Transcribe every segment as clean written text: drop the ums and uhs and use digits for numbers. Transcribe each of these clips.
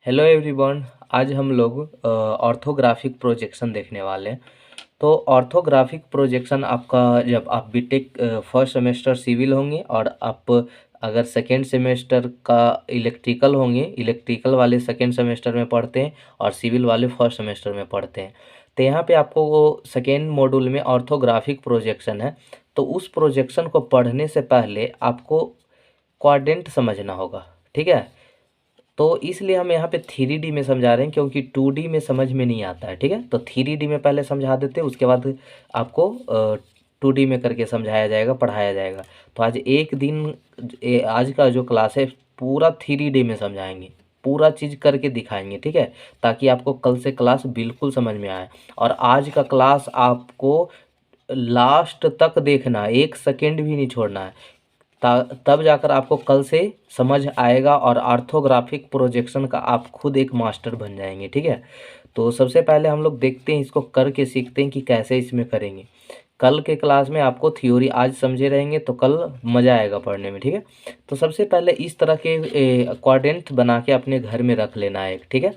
Hello everyone. आज हम लोग ऑर्थोग्राफिक प्रोजेक्शन देखने वाले हैं। तो ऑर्थोग्राफिक प्रोजेक्शन आपका जब आप बीटेक फर्स्ट सेमेस्टर सिविल होंगे और आप अगर सेकेंड सेमेस्टर का इलेक्ट्रिकल होंगे, इलेक्ट्रिकल वाले सेकेंड सेमेस्टर में पढ़ते हैं और सिविल वाले फर्स्ट सेमेस्टर में पढ़ते हैं। तो यहाँ पे आपको वो सेकेंड मॉड्यूल में ऑर्थोग्राफिक प्रोजेक्शन है। तो उस प्रोजेक्शन को पढ़ने से पहले आपको क्वाड्रेंट समझना होगा, ठीक है। तो इसलिए हम यहाँ पे 3D में समझा रहे हैं क्योंकि 2D में समझ में नहीं आता है, ठीक है। तो 3D में पहले समझा देते हैं, उसके बाद आपको 2D में करके समझाया जाएगा, पढ़ाया जाएगा। तो आज एक दिन आज का जो क्लास है पूरा 3D में समझाएंगे, पूरा चीज़ करके दिखाएंगे, ठीक है, ताकि आपको कल से क्लास बिल्कुल समझ में आए। और आज का क्लास आपको लास्ट तक देखना है, 1 सेकेंड भी नहीं छोड़ना है, तब जाकर आपको कल से समझ आएगा और ऑर्थोग्राफिक प्रोजेक्शन का आप खुद एक मास्टर बन जाएंगे, ठीक है। तो सबसे पहले हम लोग देखते हैं, इसको करके सीखते हैं कि कैसे इसमें करेंगे। कल के क्लास में आपको थ्योरी आज समझे रहेंगे तो कल मज़ा आएगा पढ़ने में, ठीक है। तो सबसे पहले इस तरह के क्वाड्रेंट बना के अपने घर में रख लेना है, ठीक है।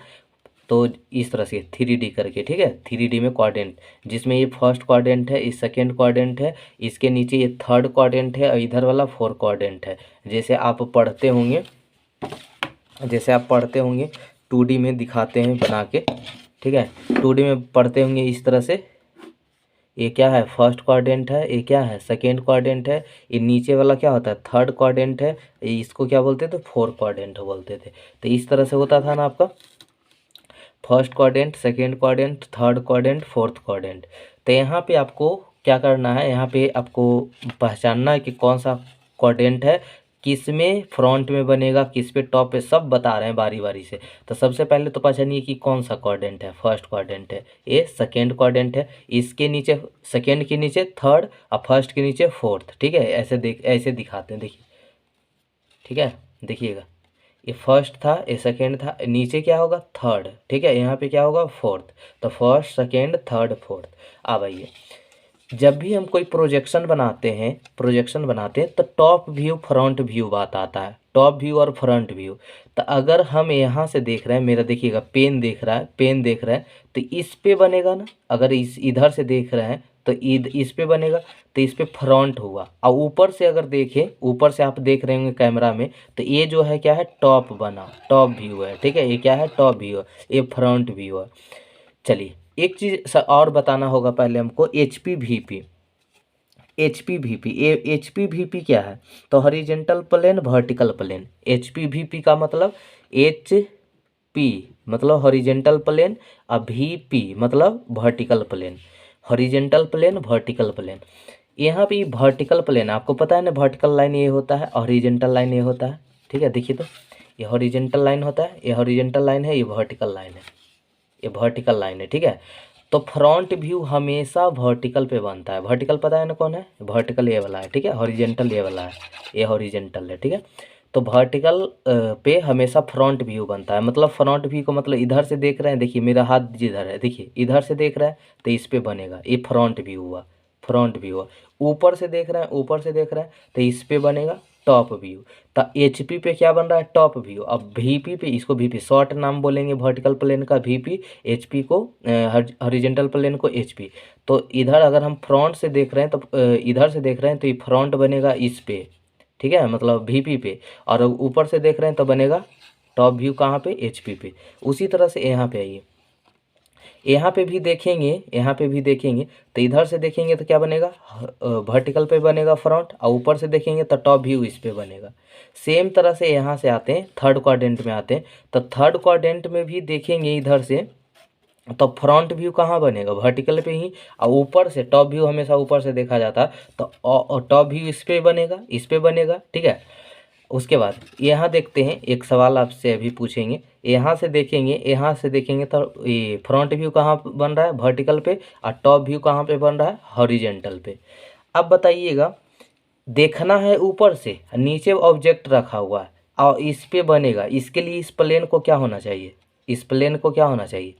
तो इस तरह से 3D करके, ठीक है, 3D में क्वाड्रेंट, जिसमें ये फर्स्ट क्वाड्रेंट है, इस सेकेंड क्वाड्रेंट है, इसके नीचे ये थर्ड क्वाड्रेंट है और इधर वाला फोर्थ क्वाड्रेंट है। जैसे आप पढ़ते होंगे, जैसे आप पढ़ते होंगे 2D में दिखाते हैं बना के, ठीक है। 2D में पढ़ते होंगे इस तरह से, ये क्या है, फर्स्ट क्वाड्रेंट है, ये क्या है, सेकेंड क्वाड्रेंट है, ये नीचे वाला क्या होता है, थर्ड क्वाड्रेंट है, इसको क्या बोलते थे, फोर्थ क्वाड्रेंट बोलते थे। तो इस तरह से होता था ना आपका first quadrant, second quadrant, third quadrant, fourth quadrant. तो यहाँ पे आपको क्या करना है, यहाँ पे आपको पहचानना है कि कौन सा क्वाड्रेंट है, किस में फ्रंट में बनेगा, किस पे टॉप पे, सब बता रहे हैं बारी बारी से। तो सबसे पहले तो पहचानिए कि कौन सा क्वाड्रेंट है, फर्स्ट क्वाड्रेंट है, ये सेकेंड क्वाड्रेंट है, इसके नीचे सेकेंड के नीचे थर्ड और फर्स्ट के नीचे फोर्थ, ठीक है। ऐसे दिखाते हैं, देखिए, ठीक है, देखिएगा, ये फर्स्ट था, ये सेकेंड था, नीचे क्या होगा, थर्ड, ठीक है, यहाँ पे क्या होगा, फोर्थ। तो फर्स्ट सेकेंड थर्ड फोर्थ। अब आइए, जब भी हम कोई प्रोजेक्शन बनाते हैं तो टॉप व्यू फ्रंट व्यू बात आता है, टॉप व्यू और फ्रंट व्यू। तो अगर हम यहाँ से देख रहे हैं, मेरा देखिएगा पेन देख रहा है, पेन देख रहा है, तो इस पे बनेगा ना। अगर इस इधर से देख रहे हैं तो इस पे बनेगा, तो इस पे फ्रंट हुआ। और ऊपर से अगर देखें, ऊपर से आप देख रहे होंगे कैमरा में, तो ये जो है क्या है, टॉप बना, टॉप व्यू है, ठीक है, ये क्या है, टॉप व्यू है, ये फ्रंट व्यू है। चलिए एक चीज़ और बताना होगा पहले हमको, HP VP। HP VP, ये HP VP क्या है, तो horizontal plane vertical plane. HP VP का मतलब HP मतलब हॉरिजेंटल प्लेन और VP मतलब vertical plane, horizontal plane vertical plane. यहाँ पे वर्टिकल प्लेन आपको पता है ना, वर्टिकल लाइन ये होता है, हॉरिजेंटल लाइन ये होता है, ठीक है। देखिए तो ये हॉरिजेंटल लाइन होता है, ये हॉरिजेंटल लाइन है, ये वर्टिकल लाइन है, ये वर्टिकल लाइन है, ठीक है। तो फ्रंट व्यू हमेशा वर्टिकल पे बनता है। वर्टिकल पता है ना कौन है, वर्टिकल ये वाला है, ठीक है, हॉरिजेंटल ये वाला है, ये हॉरिजेंटल है, ठीक है। तो वर्टिकल पे हमेशा फ्रंट व्यू बनता है। मतलब फ्रंट व्यू को मतलब इधर से देख रहे हैं, देखिए मेरा हाथ जिधर है, देखिए इधर से देख रहा है तो इस पे बनेगा, ये फ्रंट व्यू हुआ, फ्रंट व्यू हुआ। ऊपर से देख रहे हैं, ऊपर से देख रहे हैं तो इस पे बनेगा टॉप व्यू। तो HP पे क्या बन रहा है, टॉप व्यू। अब VP पे, इसको VP शॉर्ट नाम बोलेंगे वर्टिकल प्लेन का, VP। HP को हॉरिजेंटल प्लेन को HP। तो इधर अगर हम फ्रंट से देख रहे हैं तो इधर से देख रहे हैं तो ये फ्रंट बनेगा इस पे, ठीक है, मतलब VP पे। और ऊपर से देख रहे हैं तो बनेगा टॉप व्यू कहाँ पे, HP पे। उसी तरह से यहाँ पे आइए, यहाँ पे भी देखेंगे, यहाँ पे भी देखेंगे तो इधर से देखेंगे तो क्या बनेगा, वर्टिकल पे बनेगा फ्रंट, और ऊपर से देखेंगे तो टॉप व्यू इस पे बनेगा। सेम तरह से यहाँ से आते हैं, थर्ड क्वाड्रेंट में आते हैं, तो थर्ड क्वाड्रेंट में भी देखेंगे इधर से तो फ्रंट व्यू कहाँ बनेगा, वर्टिकल पे ही। और ऊपर से टॉप व्यू हमेशा ऊपर से देखा जाता है, तो टॉप व्यू इस पे बनेगा, इस पे बनेगा, ठीक है। उसके बाद यहाँ देखते हैं, एक सवाल आपसे अभी पूछेंगे, यहाँ से देखेंगे, यहाँ से देखेंगे तो ये फ्रंट व्यू कहाँ बन रहा है, वर्टिकल पे, और टॉप व्यू कहाँ पे बन रहा है, हॉरिजेंटल पे। अब बताइएगा, देखना है ऊपर से, नीचे ऑब्जेक्ट रखा हुआ है और इस पे बनेगा, इसके लिए इस प्लेन को क्या होना चाहिए, इस प्लेन को क्या होना चाहिए,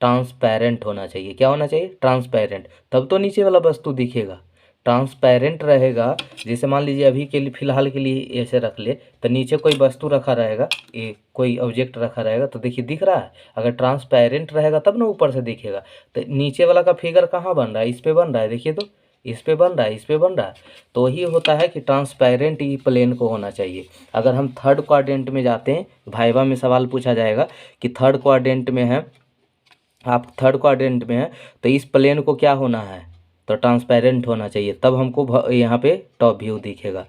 ट्रांसपेरेंट होना चाहिए। क्या होना चाहिए, ट्रांसपेरेंट, तब तो नीचे वाला वस्तु दिखेगा। ट्रांसपेरेंट रहेगा, जैसे मान लीजिए अभी के लिए फ़िलहाल के लिए ऐसे रख ले, तो नीचे कोई वस्तु रखा रहेगा, ये कोई ऑब्जेक्ट रखा रहेगा, तो देखिए दिख रहा है। अगर ट्रांसपेरेंट रहेगा तब ना ऊपर से दिखेगा। तो नीचे वाला का फिगर कहाँ बन रहा है, इस पे बन रहा है, देखिए तो इस पे बन रहा है, इस पे बन रहा है। तो वही होता है कि ट्रांसपेरेंट ही प्लेन को होना चाहिए। अगर हम थर्ड क्वाड्रेंट में जाते हैं, वाइवा में सवाल पूछा जाएगा कि थर्ड क्वाड्रेंट में है, आप थर्ड क्वाड्रेंट में है, तो इस प्लेन को क्या होना है, तो ट्रांसपेरेंट होना चाहिए, तब हमको यहाँ पे टॉप व्यू दिखेगा।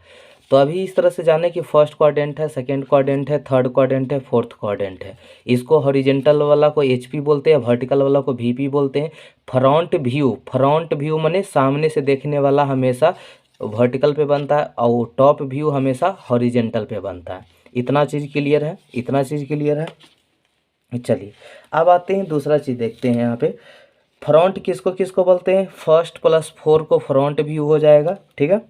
तो अभी इस तरह से जाने कि फर्स्ट क्वाड्रेंट है, सेकंड क्वाड्रेंट है, थर्ड क्वाड्रेंट है, फोर्थ क्वाड्रेंट है। इसको हॉरिजेंटल वाला को एचपी बोलते हैं, वर्टिकल वाला को वीपी बोलते हैं। फ्रंट व्यू माने सामने से देखने वाला हमेशा वर्टिकल पे बनता है, और टॉप व्यू हमेशा हॉरिजेंटल पे बनता है। इतना चीज़ क्लियर है, इतना चीज़ क्लियर है। चलिए अब आते हैं, दूसरा चीज़ देखते हैं। यहाँ पे फ्रंट किसको किसको बोलते हैं, फर्स्ट प्लस फोर को फ्रंट व्यू हो जाएगा, ठीक है।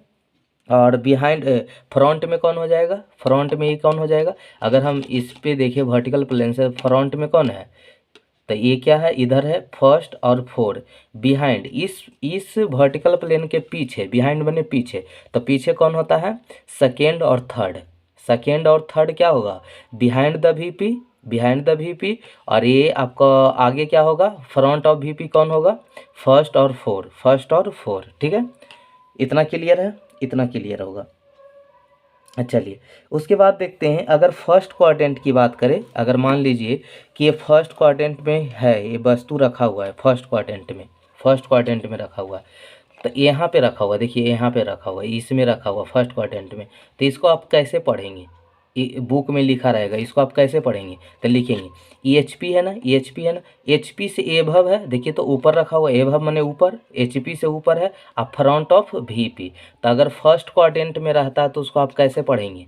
और बिहाइंड फ्रंट में कौन हो जाएगा, फ्रंट में ये कौन हो जाएगा। अगर हम इस पे देखें वर्टिकल प्लेन से, फ्रंट में कौन है, तो ये क्या है, इधर है फर्स्ट और फोर। बिहाइंड इस वर्टिकल प्लेन के पीछे, बिहाइंड बने पीछे, तो पीछे कौन होता है, सेकेंड और थर्ड। सेकेंड और थर्ड क्या होगा, behind the VP, behind the VP. और ये आपका आगे क्या होगा, फ्रंट ऑफ वीपी कौन होगा, फर्स्ट और फोर, फर्स्ट और फोर, ठीक है। इतना क्लियर है, इतना क्लियर होगा। चलिए उसके बाद देखते हैं, अगर फर्स्ट क्वाड्रेंट की बात करें, अगर मान लीजिए कि ये फर्स्ट क्वाड्रेंट में है, ये वस्तु रखा हुआ है फर्स्ट क्वाड्रेंट में, फर्स्ट क्वाड्रेंट में रखा हुआ है, तो यहाँ पे रखा हुआ, देखिए यहाँ पे रखा हुआ है, इसमें रखा हुआ फर्स्ट क्वाड्रेंट में। तो इसको आप कैसे पढ़ेंगे, बुक में लिखा रहेगा, इसको आप कैसे पढ़ेंगे, तो लिखेंगे ई एच पी है ना, ई एच पी है ना, एच पी से एभव है, देखिए तो ऊपर रखा हुआ, एभव माने ऊपर, एच पी से ऊपर है, अब फ्रंट ऑफ वी पी। तो अगर फर्स्ट क्वाड्रेंट में रहता है तो उसको आप कैसे पढ़ेंगे,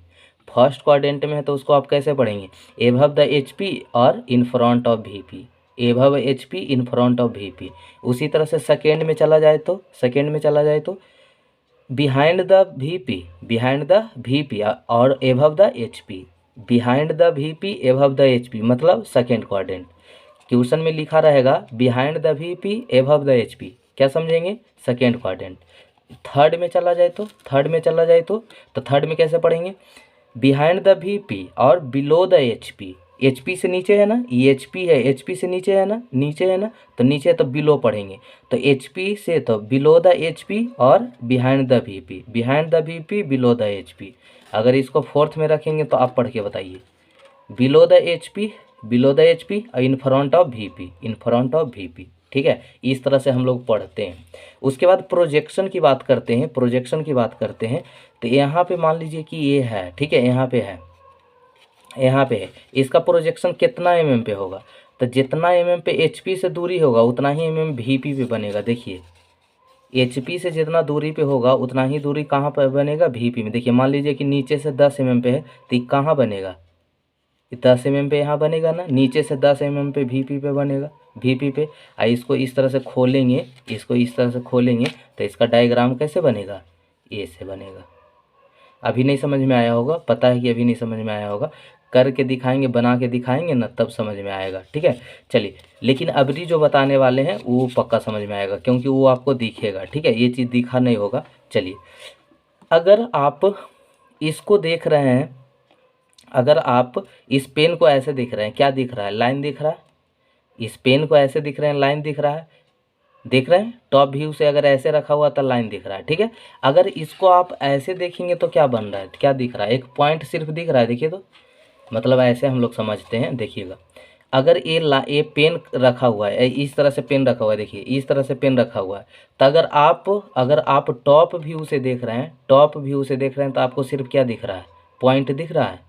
फर्स्ट क्वाड्रेंट में है तो उसको आप कैसे पढ़ेंगे, एभव द एच पी और in front of V P, above H P in front of V P. उसी तरह से सेकेंड में चला जाए तो, सेकेंड में चला जाए तो behind the VP, behind the VP और above the HP, behind the VP above the HP, मतलब सेकेंड क्वाड्रेंट। क्वेश्चन में लिखा रहेगा behind the VP above the HP, क्या समझेंगे, सेकेंड क्वाड्रेंट। थर्ड में चला जाए तो, थर्ड में चला जाए तो थर्ड में कैसे पढ़ेंगे, बिहाइंड द वीपी और बिलो द एचपी, एचपी से नीचे है ना, ये एचपी है, एचपी से नीचे है ना, नीचे है ना, तो नीचे तो बिलो पढ़ेंगे। तो एचपी से तो बिलो द एचपी और behind the VP, behind the VP below the HP. अगर इसको फोर्थ में रखेंगे तो आप पढ़ के बताइए, below the HP, below the HP और in front of VP, in front of VP, ठीक है। इस तरह से हम लोग पढ़ते हैं। उसके बाद प्रोजेक्शन की बात करते हैं, प्रोजेक्शन की बात करते हैं। तो यहाँ पे मान लीजिए कि ये है, ठीक है, यहाँ पे है, यहाँ पे है, इसका प्रोजेक्शन कितना एमएम पे होगा, तो जितना एमएम पे एचपी से दूरी होगा उतना ही एमएम वीपी पे बनेगा। देखिए एचपी से जितना दूरी पे होगा उतना ही दूरी कहाँ पर बनेगा, वीपी में। देखिए मान लीजिए कि नीचे से 10 एमएम पे है, तो ये कहाँ बनेगा, 10 एमएम पे यहाँ बनेगा ना, नीचे से 10 एमएम पे वीपी पे बनेगा, वीपी पे। इसको इस तरह से खोलेंगे, इसको इस तरह से खोलेंगे तो इसका डायग्राम कैसे बनेगा, ए से बनेगा। अभी नहीं समझ में आया होगा, पता है कि अभी नहीं समझ में आया होगा, करके दिखाएंगे, बना के दिखाएंगे ना, तब समझ में आएगा, ठीक है। चलिए लेकिन अभी जो बताने वाले हैं वो पक्का समझ में आएगा, क्योंकि वो आपको दिखेगा, ठीक है, ये चीज़ दिखा नहीं होगा। चलिए अगर आप इसको देख रहे हैं, अगर आप इस पेन को ऐसे देख रहे हैं, क्या दिख रहा है, लाइन दिख रहा है, इस पेन को ऐसे दिख रहे हैं, लाइन दिख रहा है, देख रहे हैं, टॉप व्यू से अगर ऐसे रखा हुआ तो लाइन दिख रहा है, ठीक है। अगर इसको आप ऐसे देखेंगे तो क्या बन रहा है, क्या दिख रहा है, एक पॉइंट सिर्फ दिख रहा है, देखिए तो, मतलब ऐसे हम लोग समझते हैं। देखिएगा अगर ये पेन रखा हुआ है, इस तरह से पेन रखा हुआ है, देखिए इस तरह से पेन रखा हुआ है, तो अगर आप टॉप व्यू से देख रहे हैं, टॉप व्यू से देख रहे हैं, तो आपको सिर्फ क्या दिख रहा है, पॉइंट दिख रहा है,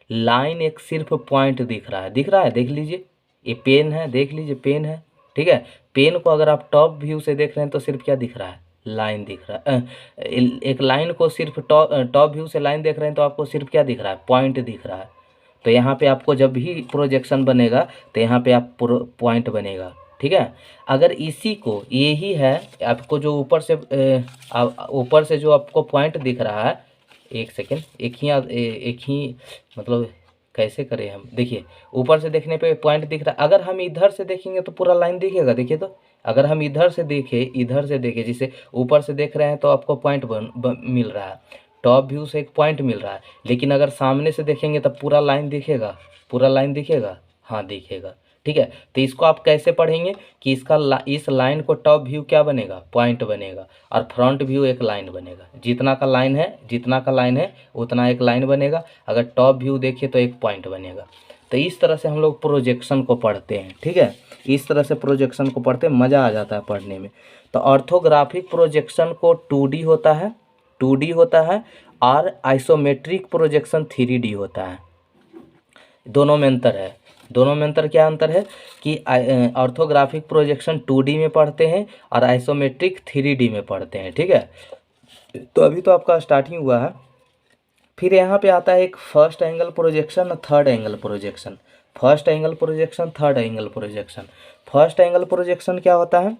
लाइन, एक सिर्फ पॉइंट दिख रहा है, दिख रहा है, देख लीजिए ये पेन है, देख लीजिए पेन है, ठीक है। पेन को अगर आप टॉप व्यू से देख रहे हैं तो सिर्फ क्या दिख रहा है, लाइन दिख रहा है। एक लाइन को सिर्फ टॉप व्यू से लाइन देख रहे हैं तो आपको सिर्फ क्या दिख रहा है, पॉइंट दिख रहा है। तो यहाँ पे आपको जब भी प्रोजेक्शन बनेगा तो यहाँ पे आप पॉइंट बनेगा, ठीक है। अगर इसी को, यही है आपको जो ऊपर से जो आपको पॉइंट दिख रहा है, एक सेकेंड, एक ही मतलब कैसे करें हम, देखिए ऊपर से देखने पे पॉइंट दिख रहा है, अगर हम इधर से देखेंगे तो पूरा लाइन दिखेगा, देखिए तो अगर हम इधर से देखें जिसे ऊपर से देख रहे हैं तो आपको पॉइंट मिल रहा है, टॉप व्यू से एक पॉइंट मिल रहा है, लेकिन अगर सामने से देखेंगे तब पूरा लाइन दिखेगा, पूरा लाइन दिखेगा, हाँ दिखेगा। ठीक है, तो इसको आप कैसे पढ़ेंगे कि इस लाइन को टॉप व्यू क्या बनेगा, पॉइंट बनेगा, और फ्रंट व्यू एक लाइन बनेगा, जितना का लाइन है उतना एक लाइन बनेगा, अगर टॉप व्यू देखिए तो एक पॉइंट बनेगा। तो इस तरह से हम लोग प्रोजेक्शन को पढ़ते हैं। ठीक है, इस तरह से प्रोजेक्शन को पढ़ते हैं, मज़ा आ जाता है पढ़ने में। तो ऑर्थोग्राफिक प्रोजेक्शन को 2D होता है, 2D होता है, और आइसोमेट्रिक प्रोजेक्शन 3D होता है। दोनों में अंतर है, दोनों में अंतर क्या अंतर है कि ऑर्थोग्राफिक प्रोजेक्शन 2D में पढ़ते हैं और आइसोमेट्रिक 3D में पढ़ते हैं। ठीक है, तो अभी तो आपका स्टार्टिंग हुआ है। फिर यहाँ पे आता है एक फर्स्ट एंगल प्रोजेक्शन और third angle projection. First angle projection, third angle projection. First angle projection क्या होता है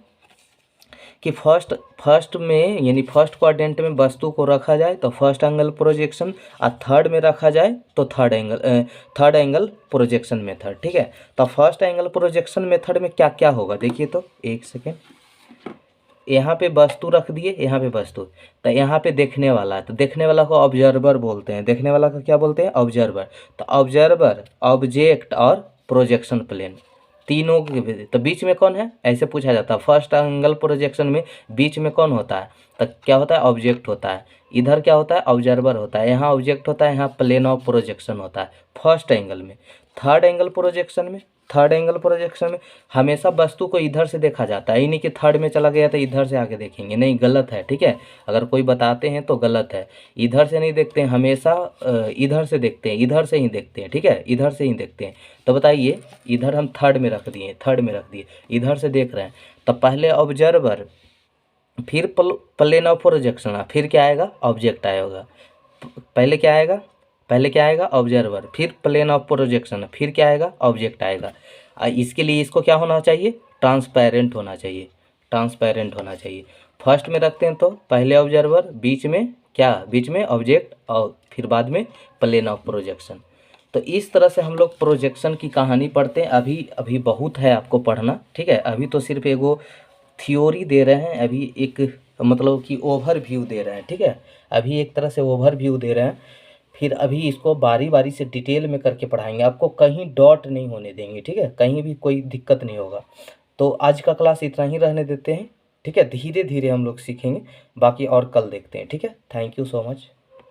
कि फर्स्ट में यानी फर्स्ट क्वाड्रेंट में वस्तु को रखा जाए तो फर्स्ट एंगल प्रोजेक्शन, और थर्ड में रखा जाए तो थर्ड एंगल प्रोजेक्शन मेथड। ठीक है, तो फर्स्ट एंगल प्रोजेक्शन मेथड में क्या क्या होगा देखिए तो, एक सेकेंड, यहाँ पे वस्तु रख दिए, यहाँ पे वस्तु, तो यहाँ पे देखने वाला है, तो देखने वाला को ऑब्जर्वर बोलते हैं, देखने वाला का क्या बोलते हैं, ऑब्जर्वर। तो ऑब्जर्वर, ऑब्जेक्ट और प्रोजेक्शन प्लेन, तीनों के तो बीच में कौन है, ऐसे पूछा जाता है। फर्स्ट एंगल प्रोजेक्शन में बीच में कौन होता है, तो क्या होता है, ऑब्जेक्ट होता है। इधर क्या होता है, ऑब्जर्वर होता है, यहाँ ऑब्जेक्ट होता है, यहाँ प्लेन ऑफ प्रोजेक्शन होता है फर्स्ट एंगल में। थर्ड एंगल प्रोजेक्शन में, थर्ड एंगल प्रोजेक्शन में हमेशा वस्तु को इधर से देखा जाता है, ये नहीं कि थर्ड में चला गया तो इधर से आके देखेंगे, नहीं, गलत है। ठीक है, अगर कोई बताते हैं तो गलत है, इधर से नहीं देखते हैं, हमेशा इधर से देखते हैं, इधर से ही देखते हैं। ठीक है, इधर से ही देखते हैं। तो बताइए, इधर हम थर्ड में रख दिए, थर्ड में रख दिए, इधर से देख रहे हैं, तो पहले ऑब्जर्वर, फिर प्लेन ऑफ प्रोजेक्शन, फिर क्या आएगा, ऑब्जेक्ट आएगा। पहले क्या आएगा, पहले क्या आएगा, ऑब्जर्वर, फिर प्लेन ऑफ प्रोजेक्शन, फिर क्या आएगा, ऑब्जेक्ट आएगा। इसके लिए इसको क्या होना चाहिए, ट्रांसपेरेंट होना चाहिए, ट्रांसपेरेंट होना चाहिए। फर्स्ट में रखते हैं तो पहले ऑब्जर्वर, बीच में क्या, बीच में ऑब्जेक्ट, और फिर बाद में प्लेन ऑफ प्रोजेक्शन। तो इस तरह से हम लोग प्रोजेक्शन की कहानी पढ़ते हैं। अभी बहुत है आपको पढ़ना। ठीक है, अभी तो सिर्फ एगो थ्योरी दे रहे हैं, अभी एक मतलब कि ओवरव्यू दे रहे हैं। ठीक है, अभी एक तरह से ओवरव्यू दे रहे हैं, फिर अभी इसको बारी बारी से डिटेल में करके पढ़ाएंगे, आपको कहीं डॉट नहीं होने देंगे। ठीक है, कहीं भी कोई दिक्कत नहीं होगा। तो आज का क्लास इतना ही रहने देते हैं। ठीक है, धीरे धीरे हम लोग सीखेंगे, बाकी और कल देखते हैं। ठीक है, थैंक यू सो मच।